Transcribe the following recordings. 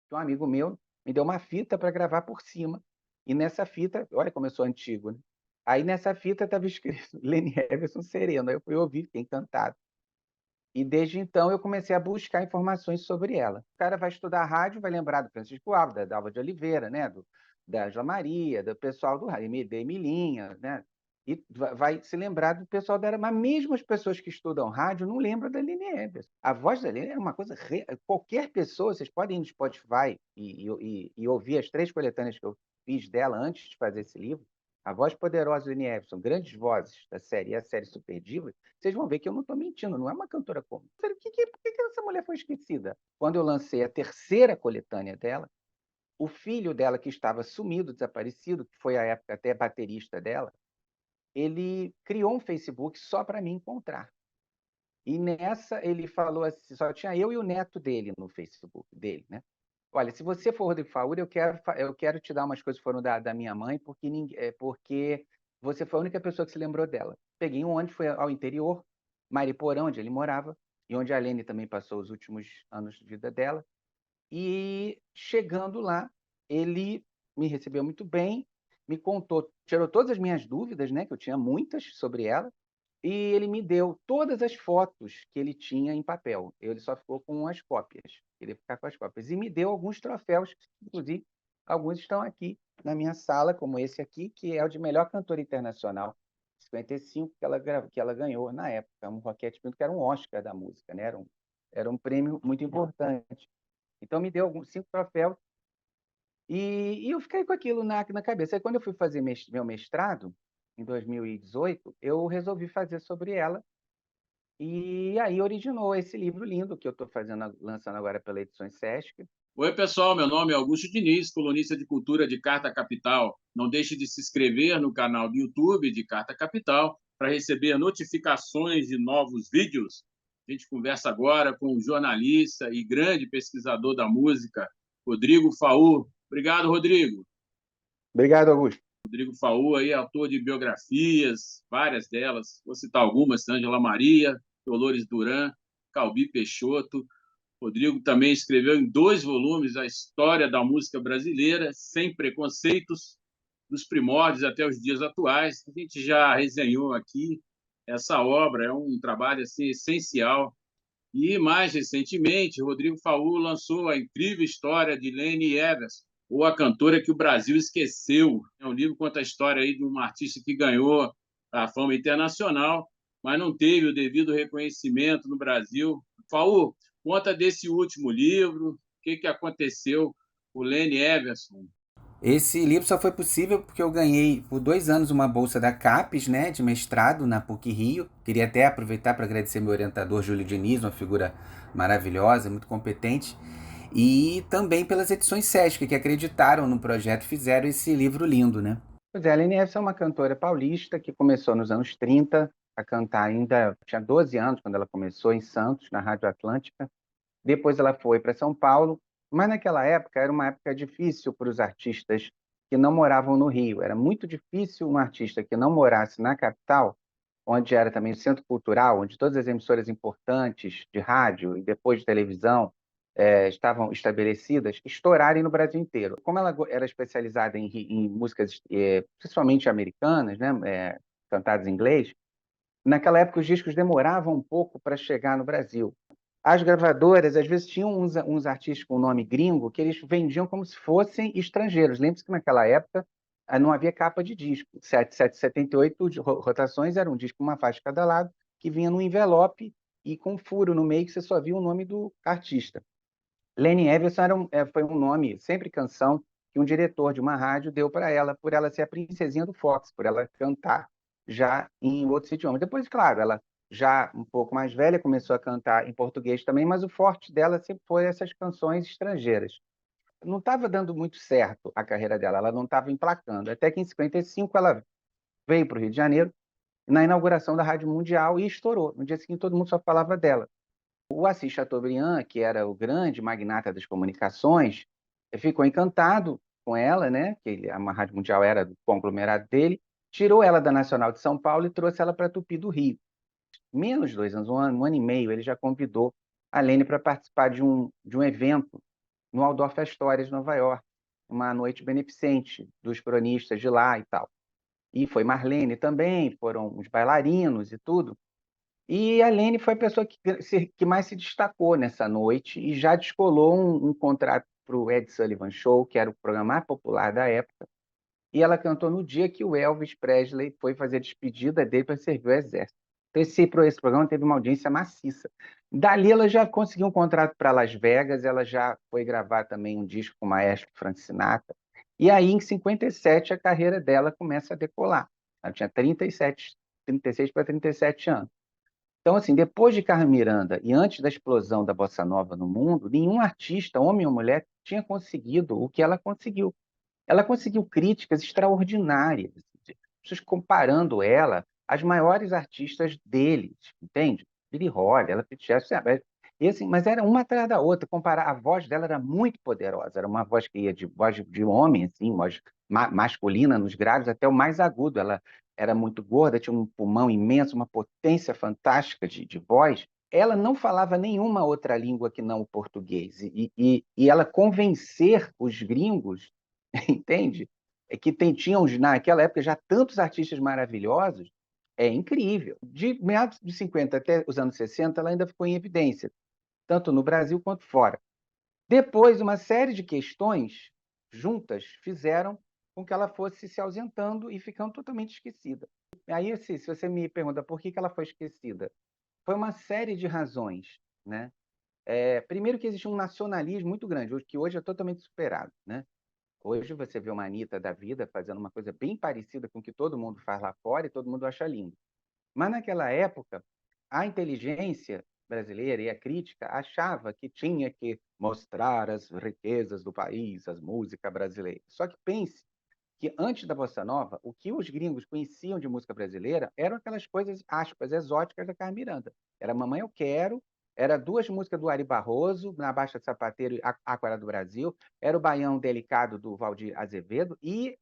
que um amigo meu me deu uma fita para gravar por cima. E nessa fita, olha como eu sou antigo, né? Aí nessa fita estava escrito Leni Everson Sereno. Aí eu fui ouvir, fiquei encantado. E desde então eu comecei a buscar informações sobre ela. O cara vai estudar rádio, vai lembrar do Francisco Alves, da Dalva de Oliveira, né? Da Angela Maria, do pessoal do rádio, da Emilinha, né? E vai se lembrar do pessoal dela. Mas mesmo as pessoas que estudam rádio não lembram da Leni Everson. A voz da Leni era uma coisa. Qualquer pessoa, vocês podem ir no Spotify e ouvir as 3 coletâneas que eu fiz dela antes de fazer esse livro. A voz poderosa da Leni Everson, grandes vozes da série e a série Super Diva, vocês vão ver que eu não estou mentindo, não é uma cantora comum. Por que essa mulher foi esquecida? Quando eu lancei a terceira coletânea dela, o filho dela, que estava sumido, desaparecido, que foi a época até baterista dela, ele criou um Facebook só para me encontrar. E nessa ele falou assim, só tinha eu e o neto dele no Facebook dele, né? Olha, se você for Rodrigo Faúra, eu quero te dar umas coisas que foram da minha mãe, porque você foi a única pessoa que se lembrou dela. Peguei um ônibus, fui ao interior, Mariporã, onde ele morava, e onde a Lene também passou os últimos anos de vida dela. E chegando lá, ele me recebeu muito bem, me contou, tirou todas as minhas dúvidas, né, que eu tinha muitas sobre ela, e ele me deu todas as fotos que ele tinha em papel. Ele só ficou com as cópias. Queria ficar com as cópias. E me deu alguns troféus, inclusive alguns estão aqui na minha sala, como esse aqui, que é o de melhor cantora internacional, 55, que ela ganhou na época. Um Roquete Pinto, que era um Oscar da música, né? Era um prêmio muito importante. Então, me deu alguns 5 troféus e eu fiquei com aquilo na cabeça. Aí, quando eu fui fazer meu mestrado, em 2018, eu resolvi fazer sobre ela. E aí originou esse livro lindo que eu estou lançando agora pela Edições Sesc. Oi, pessoal, meu nome é Augusto Diniz, colunista de cultura de Carta Capital. Não deixe de se inscrever no canal do YouTube de Carta Capital para receber notificações de novos vídeos. A gente conversa agora com o jornalista e grande pesquisador da música, Rodrigo Faur. Obrigado, Rodrigo. Obrigado, Augusto. Rodrigo Faur aí é autor de biografias, várias delas, vou citar algumas: Ângela Maria, Dolores Duran, Calbi Peixoto. Rodrigo também escreveu em 2 volumes a história da música brasileira, sem preconceitos, dos primórdios até os dias atuais. A gente já resenhou aqui essa obra, é um trabalho assim, essencial. E, mais recentemente, Rodrigo Faur lançou a incrível história de Leni Everson, ou A Cantora que o Brasil Esqueceu. É um livro que conta a história aí de uma artista que ganhou a fama internacional, mas não teve o devido reconhecimento no Brasil. Faur, conta desse último livro, o que aconteceu com Leni Everson. Esse livro só foi possível porque eu ganhei por 2 anos uma bolsa da CAPES, né, de mestrado na PUC Rio. Queria até aproveitar para agradecer meu orientador, Júlio Diniz, uma figura maravilhosa, muito competente. E também pelas edições Sesc, que acreditaram no projeto e fizeram esse livro lindo, né? Pois é, a Lene Essa é uma cantora paulista que começou nos anos 30 a cantar ainda, tinha 12 anos quando ela começou em Santos, na Rádio Atlântica. Depois ela foi para São Paulo, mas naquela época era uma época difícil para os artistas que não moravam no Rio. Era muito difícil um artista que não morasse na capital, onde era também o centro cultural, onde todas as emissoras importantes de rádio e depois de televisão estavam estabelecidas, estourarem no Brasil inteiro. Como ela era especializada em músicas, principalmente americanas, né, cantadas em inglês, naquela época os discos demoravam um pouco para chegar no Brasil. As gravadoras, às vezes, tinham uns artistas com nome gringo que eles vendiam como se fossem estrangeiros. Lembre-se que naquela época não havia capa de disco. 778 rotações era um disco com uma faixa de cada lado, que vinha num envelope e com um furo no meio que você só via o nome do artista. Leni Everson foi um nome, sempre canção, que um diretor de uma rádio deu para ela, por ela ser a princesinha do Fox, por ela cantar já em outros idiomas. Depois, claro, ela já um pouco mais velha começou a cantar em português também, mas o forte dela sempre foi essas canções estrangeiras. Não estava dando muito certo a carreira dela, ela não estava emplacando. Até que em 55 ela veio para o Rio de Janeiro, na inauguração da Rádio Mundial, e estourou. No dia seguinte todo mundo só falava dela. O Assis Chateaubriand, que era o grande magnata das comunicações, ficou encantado com ela, né? Que a Rádio Mundial era do conglomerado dele, tirou ela da Nacional de São Paulo e trouxe ela para a Tupi do Rio. Menos de 2 anos, um ano e meio, ele já convidou a Lene para participar de um evento no Waldorf Astoria de Nova York, uma noite beneficente dos cronistas de lá e tal. E foi Marlene também, foram os bailarinos e tudo. E a Lene foi a pessoa que mais se destacou nessa noite e já descolou um contrato para o Ed Sullivan Show, que era o programa mais popular da época. E ela cantou no dia que o Elvis Presley foi fazer a despedida dele para servir o exército. Então, esse programa teve uma audiência maciça. Dali, ela já conseguiu um contrato para Las Vegas, ela já foi gravar também um disco com o maestro Frank Sinatra. E aí, em 57, a carreira dela começa a decolar. Ela tinha 36 para 37 anos. Então, assim, depois de Carmen Miranda e antes da explosão da bossa nova no mundo, nenhum artista, homem ou mulher, tinha conseguido o que ela conseguiu. Ela conseguiu críticas extraordinárias, pessoas comparando ela às maiores artistas deles, entende? Billie Holiday, ela fez sucesso, e assim, mas era uma atrás da outra. Comparar, a voz dela era muito poderosa, era uma voz que ia de voz de homem, assim, voz masculina nos graves até o mais agudo. Ela era muito gorda, tinha um pulmão imenso, uma potência fantástica de voz. Ela não falava nenhuma outra língua que não o português. E ela convencer os gringos, entende? É que tinham naquela época já tantos artistas maravilhosos, é incrível. De meados de 50 até os anos 60, ela ainda ficou em evidência, tanto no Brasil quanto fora. Depois, uma série de questões juntas fizeram com que ela fosse se ausentando e ficando totalmente esquecida. Aí, assim, se você me pergunta por que ela foi esquecida, foi uma série de razões, né? Primeiro que existe um nacionalismo muito grande, que hoje é totalmente superado, né? Hoje você vê uma Anitta da vida fazendo uma coisa bem parecida com o que todo mundo faz lá fora e todo mundo acha lindo. Mas naquela época, a inteligência brasileira e a crítica achava que tinha que mostrar as riquezas do país, as músicas brasileiras. Só que pense que antes da Bossa Nova, o que os gringos conheciam de música brasileira eram aquelas coisas, aspas, exóticas da Carmen Miranda. Era Mamãe Eu Quero, era duas músicas do Ari Barroso, Na Baixa do Sapateiro e Aquara do Brasil, era o Baião Delicado do Valdir Azevedo e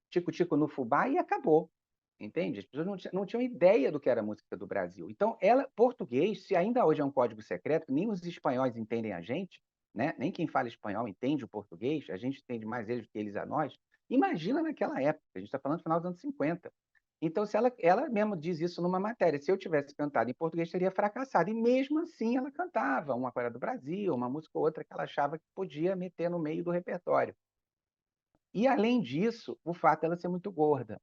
Tico Tico no Fubá e acabou. Entende? As pessoas não tinham ideia do que era a música do Brasil. Então, português, se ainda hoje é um código secreto, nem os espanhóis entendem a gente, né? Nem quem fala espanhol entende o português, a gente entende mais eles do que eles a nós. Imagina naquela época, a gente está falando do final dos anos 50. Então, se ela mesma diz isso numa matéria, se eu tivesse cantado em português, teria fracassado. E mesmo assim ela cantava uma Aquarela do Brasil, uma música ou outra que ela achava que podia meter no meio do repertório. E, além disso, o fato dela ser muito gorda.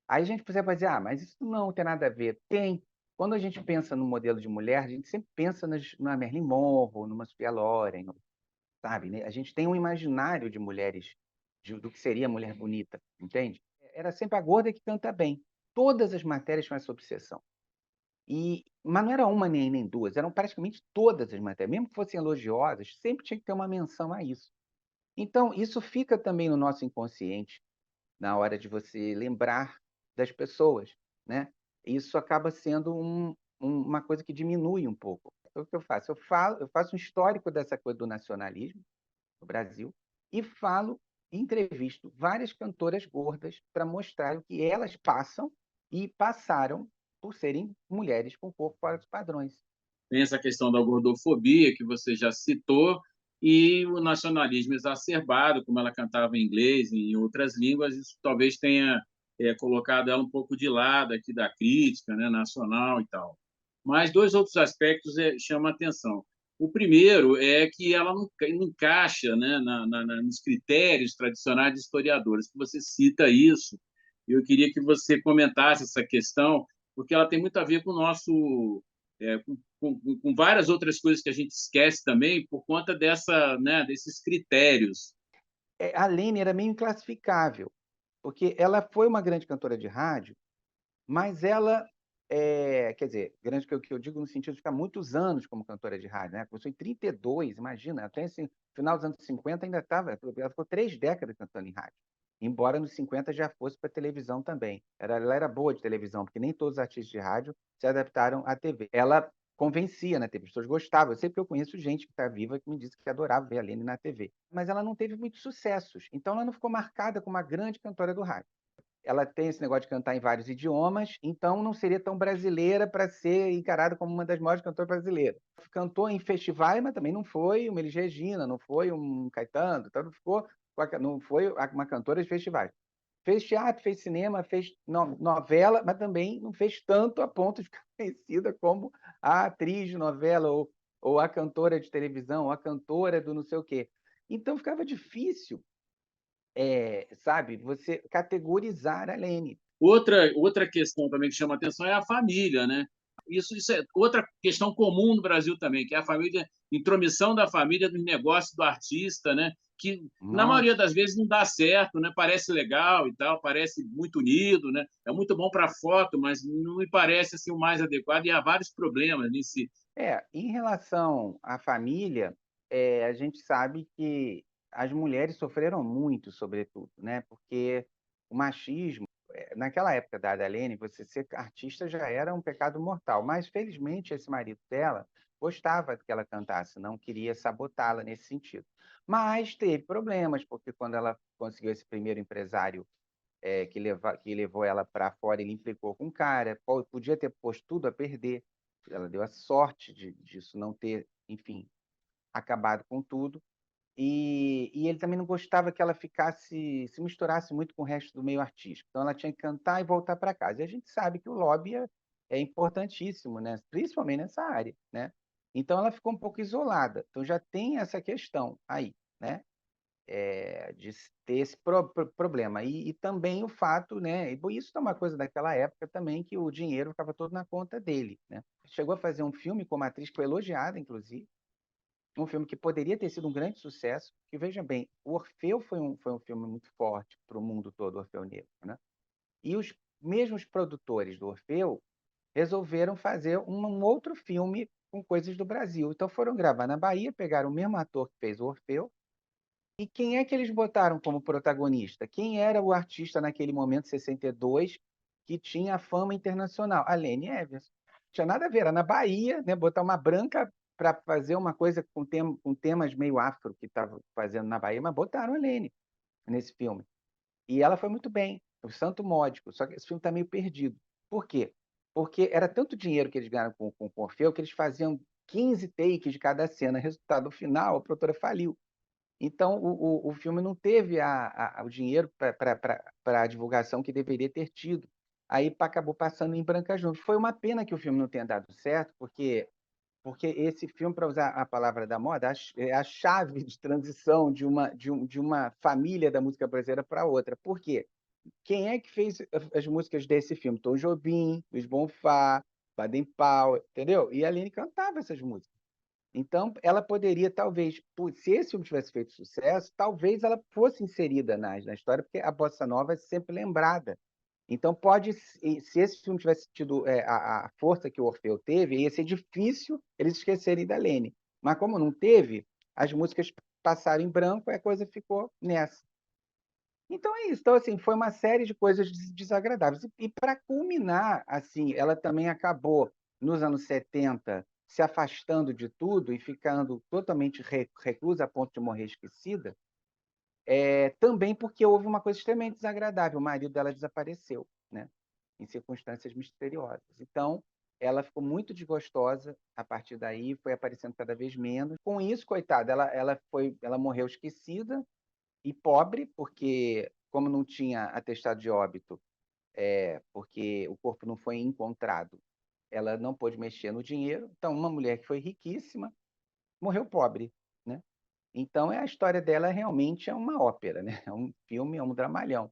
Aí a gente precisa dizer, mas isso não tem nada a ver. Tem. Quando a gente pensa no modelo de mulher, a gente sempre pensa na Marilyn Monroe, numa Sophia Loren, sabe? Né? A gente tem um imaginário de mulheres, do que seria mulher bonita, entende? Era sempre a gorda que canta bem. Todas as matérias tinham essa obsessão. Mas não era uma nem duas, eram praticamente todas as matérias. Mesmo que fossem elogiosas, sempre tinha que ter uma menção a isso. Então, isso fica também no nosso inconsciente, na hora de você lembrar das pessoas, né? Isso acaba sendo uma coisa que diminui um pouco. Então, o que eu faço? Eu faço um histórico dessa coisa do nacionalismo no Brasil e entrevisto várias cantoras gordas para mostrar o que elas passam e passaram por serem mulheres com corpo fora dos padrões. Tem essa questão da gordofobia, que você já citou, e o nacionalismo exacerbado, como ela cantava em inglês e em outras línguas, isso talvez tenha colocado ela um pouco de lado aqui da crítica, né, nacional e tal. Mas dois outros aspectos chamam a atenção. O primeiro é que ela não encaixa, né, nos critérios tradicionais de historiadores, que você cita isso. Eu queria que você comentasse essa questão, porque ela tem muito a ver com o nosso com várias outras coisas que a gente esquece também por conta desses critérios. A Lene era meio inclassificável, porque ela foi uma grande cantora de rádio, mas ela, quer dizer, grande que eu digo no sentido de ficar muitos anos como cantora de rádio, né? Começou em 32, imagina, até assim, final dos anos 50 ainda estava, ela ficou 3 décadas cantando em rádio. Embora nos 50 já fosse para televisão também. Ela era boa de televisão, porque nem todos os artistas de rádio se adaptaram à TV. Ela convencia na TV, as pessoas gostavam. Eu sei porque eu conheço gente que está viva que me disse que adorava ver a Lene na TV. Mas ela não teve muitos sucessos, então ela não ficou marcada como uma grande cantora do rádio. ela tem esse negócio de cantar em vários idiomas, então não seria tão brasileira para ser encarada como uma das maiores cantoras brasileiras. Cantou em festivais, mas também não foi uma Elis Regina, não foi um Caetano, então não foi uma cantora de festivais. Fez teatro, fez cinema, fez novela, mas também não fez tanto a ponto de ficar conhecida como a atriz de novela, ou a cantora de televisão, ou a cantora do não sei o quê. Então ficava difícil, sabe, você categorizar a Lene. Outra questão também que chama atenção é a família, né? Isso é outra questão comum no Brasil também, que é a família, intromissão da família no negócio do artista, né? Que na maioria Nossa, das vezes não dá certo, né? Parece legal e tal, parece muito unido, né? É muito bom para foto, mas não me parece assim o mais adequado e há vários problemas nesse. em relação à família, a gente sabe que as mulheres sofreram muito, sobretudo, né? Porque o machismo, naquela época da Adalene, você ser artista já era um pecado mortal. Mas, felizmente, esse marido dela gostava que ela cantasse, não queria sabotá-la nesse sentido. Mas teve problemas, porque quando ela conseguiu esse primeiro empresário que levou ela para fora, ele implicou com o cara, podia ter posto tudo a perder. Ela deu a sorte disso não ter, enfim, acabado com tudo. E ele também não gostava que ela se misturasse muito com o resto do meio artístico. Então ela tinha que cantar e voltar para casa. E a gente sabe que o lobby é importantíssimo, né? Principalmente nessa área, né? Então ela ficou um pouco isolada. Então já tem essa questão aí, né? De ter esse problema. E também o fato, né? E isso é uma coisa daquela época também, que o dinheiro ficava todo na conta dele, né? Chegou a fazer um filme com uma atriz que foi elogiada, inclusive, um filme que poderia ter sido um grande sucesso, que veja bem, o Orfeu foi um filme muito forte para o mundo todo, o Orfeu Negro, né? E os mesmos produtores do Orfeu resolveram fazer um outro filme com coisas do Brasil. Então foram gravar na Bahia, pegaram o mesmo ator que fez o Orfeu. E quem é que eles botaram como protagonista? Quem era o artista naquele momento, 62, que tinha fama internacional? A Lene Everson. Não tinha nada a ver, era na Bahia, né? Botar uma branca para fazer uma coisa com temas meio afro que estava fazendo na Bahia, mas botaram a Lene nesse filme. E ela foi muito bem, o Santo Módico. Só que esse filme está meio perdido. Por quê? Porque era tanto dinheiro que eles ganharam com o Orfeu que eles faziam 15 takes de cada cena. Resultado final, a produtora faliu. Então, o filme não teve o dinheiro para a divulgação que deveria ter tido. Aí acabou passando em Brancas Nuvens. Foi uma pena que o filme não tenha dado certo, porque esse filme, para usar a palavra da moda, é a chave de transição de uma família da música brasileira para outra. Por quê? Quem é que fez as músicas desse filme? Tom Jobim, Luiz Bonfá, Baden Powell, entendeu? E a Aline cantava essas músicas. Então, ela poderia, talvez, se esse filme tivesse feito sucesso, talvez ela fosse inserida na história, porque a bossa nova é sempre lembrada. Então, se esse filme tivesse tido a força que o Orfeu teve, ia ser difícil eles esquecerem da Lene. Mas como não teve, as músicas passaram em branco e a coisa ficou nessa. Então é isso. Então, assim, foi uma série de coisas desagradáveis. E para culminar, assim, ela também acabou, nos anos 70, se afastando de tudo e ficando totalmente reclusa a ponto de morrer esquecida, também porque houve uma coisa extremamente desagradável. O marido dela desapareceu, né? Em circunstâncias misteriosas. Então, ela ficou muito desgostosa a partir daí, foi aparecendo cada vez menos. Com isso, coitada, ela morreu esquecida e pobre, porque como não tinha atestado de óbito, porque o corpo não foi encontrado, ela não pôde mexer no dinheiro. Então, uma mulher que foi riquíssima morreu pobre, né? Então, a história dela realmente é uma ópera, né? É um filme, é um dramalhão.